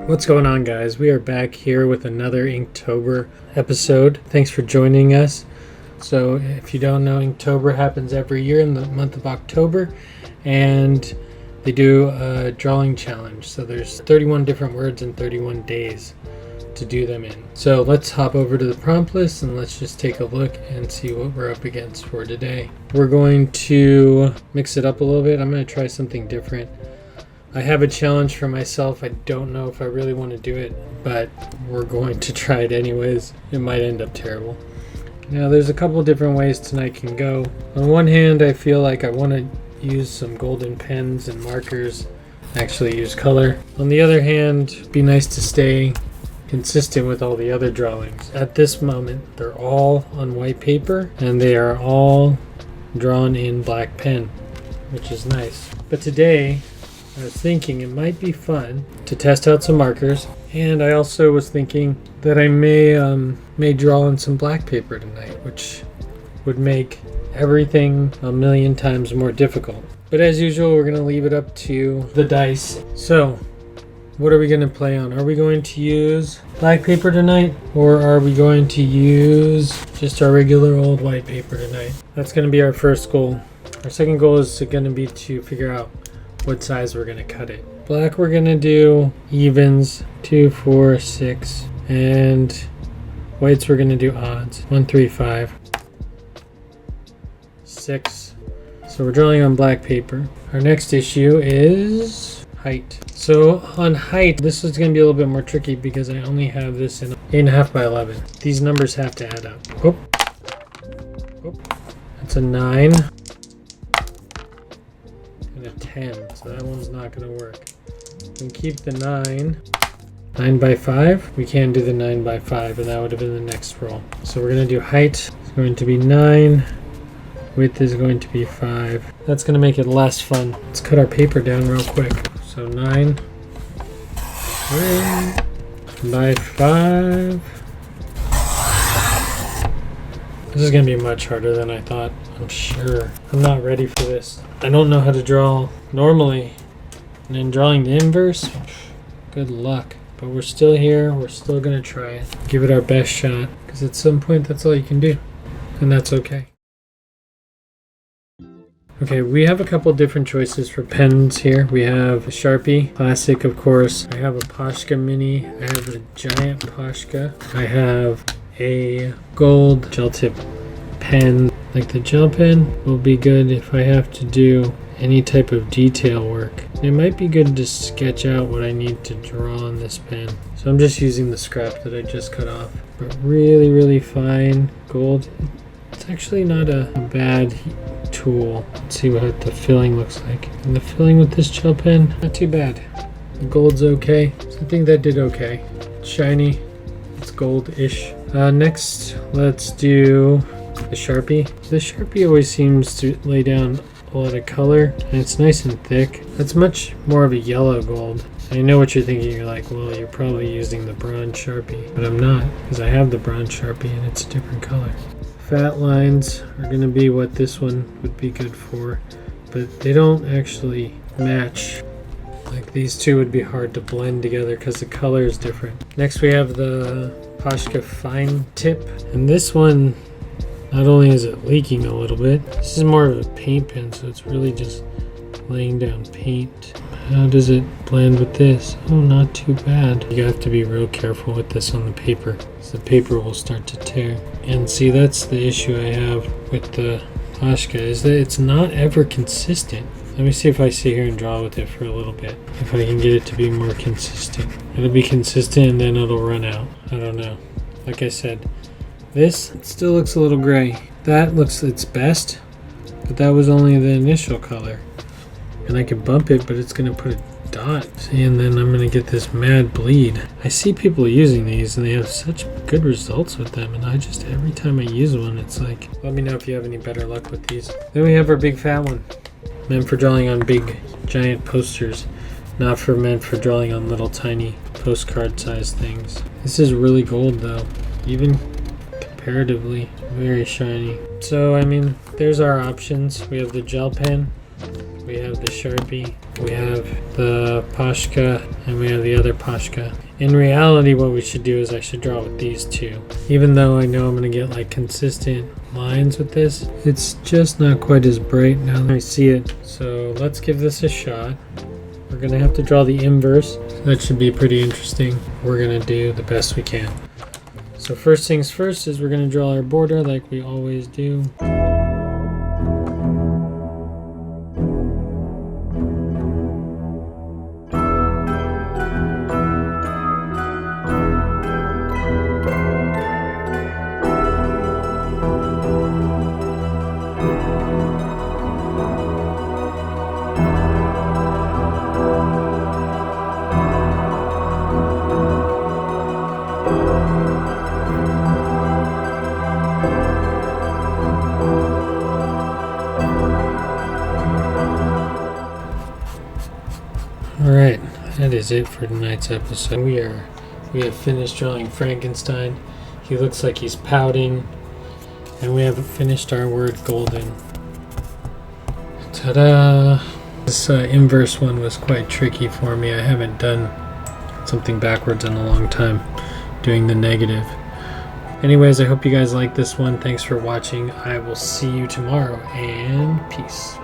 What's going on, guys? We are back here with another Inktober episode. Thanks for joining us. So if you don't know, Inktober happens every year in the month of October, and they do a drawing challenge. So there's 31 different words in 31 days to do them in. So let's hop over to the prompt list and let's just take a look and see what we're up against for today. We're going to mix it up a little bit. I'm going to try something different. I have a challenge for myself. I don't know if I really want to do it, but we're going to try it anyways. It might end up terrible. Now, there's a couple different ways tonight can go. On one hand, I feel like I want to use some golden pens and markers, actually use color. On the other hand, it'd be nice to stay consistent with all the other drawings. At this moment, they're all on white paper and they are all drawn in black pen, which is nice. But today, I was thinking it might be fun to test out some markers, and I also was thinking that I may draw on some black paper tonight, which would make everything a million times more difficult. But as usual, we're going to leave it up to the dice. So, what are we going to play on? Are we going to use black paper tonight, or are we going to use just our regular old white paper tonight? That's going to be our first goal. Our second goal is going to be to figure out what size we're going to cut it. Black, we're going to do evens, 2, 4, 6, and whites, we're going to do odds, 1, 3, 5, 6. So we're drawing on black paper. Our next issue is height. So on height, this is going to be a little bit more tricky because I only have this in 8.5 by 11. These numbers have to add up. Oh. That's a 9. And a 10, so that one's not going to work. We can keep the 9 by 5. We can do the 9 by 5, and that would have been the next roll. So we're going to do height. It's going to be 9. Width is going to be 5. That's going to make it less fun. Let's cut our paper down real quick. So 9 by 5. This is going to be much harder than I thought, I'm sure. I'm not ready for this. I don't know how to draw normally. And then drawing the inverse, good luck. But we're still here. We're still going to try it. Give it our best shot. Because at some point, that's all you can do. And that's okay. Okay, we have a couple different choices for pens here. We have a Sharpie, classic of course. I have a Posca Mini. I have a giant Posca. I have a gold gel tip pen. Like the gel pen will be good if I have to do any type of detail work. It might be good to sketch out what I need to draw on this pen. So I'm just using the scrap that I just cut off. But really, really fine gold. It's actually not a bad tool. Let's see what the filling looks like. And the filling with this gel pen, not too bad. The gold's okay. So I think that did okay. It's shiny. It's gold-ish. Next, let's do the Sharpie. The Sharpie always seems to lay down a lot of color, and it's nice and thick. That's much more of a yellow gold. I know what you're thinking. You're like, well, you're probably using the bronze Sharpie, but I'm not, because I have the bronze Sharpie and it's a different color. Fat lines are going to be what this one would be good for, but they don't actually match. Like these two would be hard to blend together because the color is different. Next we have the Posca Fine Tip, and this one, not only is it leaking a little bit, this is more of a paint pen, so it's really just laying down paint. How does it blend with this? Oh, not too bad. You have to be real careful with this on the paper, because the paper will start to tear. And see, that's the issue I have with the Posca, is that it's not ever consistent. Let me see if I sit here and draw with it for a little bit. If I can get it to be more consistent. It'll be consistent and then it'll run out. I don't know. Like I said, this still looks a little gray. That looks its best, but that was only the initial color. And I can bump it, but it's going to put a dot. See, and then I'm going to get this mad bleed. I see people using these and they have such good results with them, and I just, every time I use one, it's like, let me know if you have any better luck with these. Then we have our big fat one. Meant for drawing on big, giant posters. Not meant for drawing on little tiny postcard sized things. This is really gold though. Even comparatively, very shiny. So, I mean, there's our options. We have the gel pen, We have the Sharpie, we have the Pashka, and we have the other Pashka. In reality, what we should do is I should draw with these two. Even though I know I'm going to get like consistent lines with this, it's just not quite as bright now that I see it. So let's give this a shot. We're going to have to draw the inverse. So that should be pretty interesting. We're going to do the best we can. So first things first is we're going to draw our border like we always do. Alright, that is it for tonight's episode. We have finished drawing Frankenstein. He looks like he's pouting. And we have finished our word golden. Ta-da! This inverse one was quite tricky for me. I haven't done something backwards in a long time, doing the negative. Anyways, I hope you guys like this one. Thanks for watching. I will see you tomorrow, and peace.